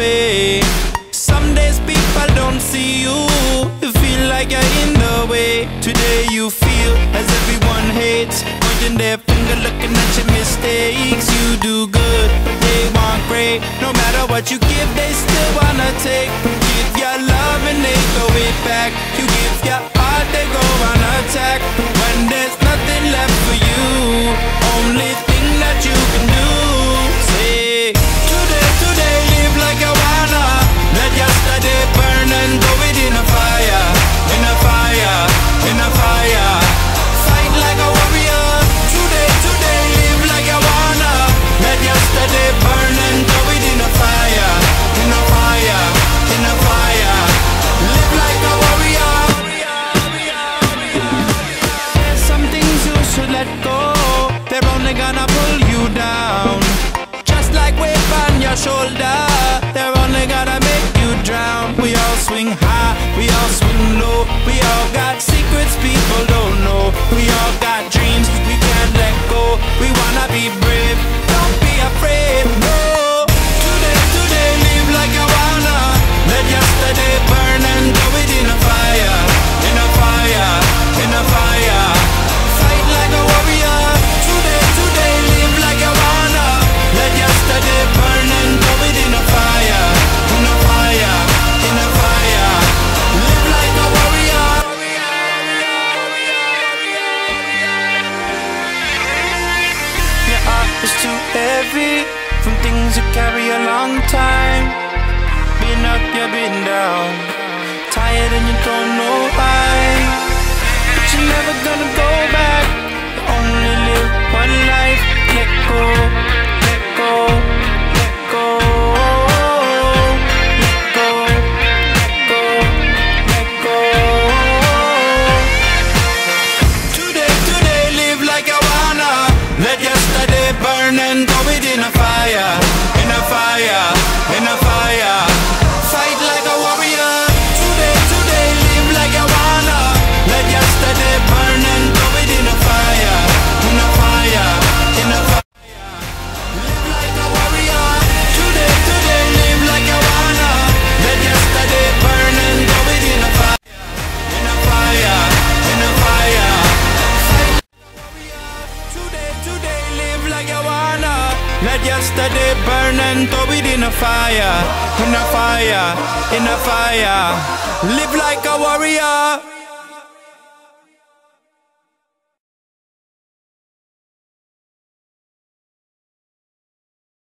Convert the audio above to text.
way. Some days people don't see you, you feel like you're in the way. Today you feel as everyone hates, pointing their finger looking at your mistakes. You do good, but they want great. No matter what you give, they still wanna take. Give your love and they throw it back. You give your heart, they go on attack. When there's nothing left for you, only thing that you can do, say today live like you wanna. Let yesterday burn and go it in a fire, in a fire, in a fire. Fight like a warrior. Today live like you wanna. Let yesterday burn and go it in a fire, in a fire, in a fire. Live like a warrior. There's some things you should let go. They're only gonna pull you down. Just like weight on your shoulder, they're only gonna make you drown. We all swing high, we all swing low. We all got secrets people don't know. We all got dreams we can't let go. We wanna be brave, don't be afraid, no. Today live like you wanna. Let yesterday burn and do it in a fire, in a fire, in a fire. Fight like a warrior. Today live like you wanna. Let yesterday burn and do it in a fire, in a fire, in a fire. Live like a warrior. Your heart is too heavy from things you carry a long time. Been up, you've been down, tired and you don't know why. But you're never gonna go back. You only live one life. Let go, let go, let go, let go, let go, let go. Today live like you wanna. Let yesterday burn and go it in a fire, in a fire, in a fire. Fight like a warrior. Today live like you wanna. Let yesterday burn and go it in a fire, in a fire, in a fire. Live like a warrior. Today live like you wanna. Let yesterday burn and go it in a fire, in a fire, in a fire. Fight like a warrior. Today live like you wanna. Let yesterday burn and throw it in a fire, in a fire, in a fire. Live like a warrior.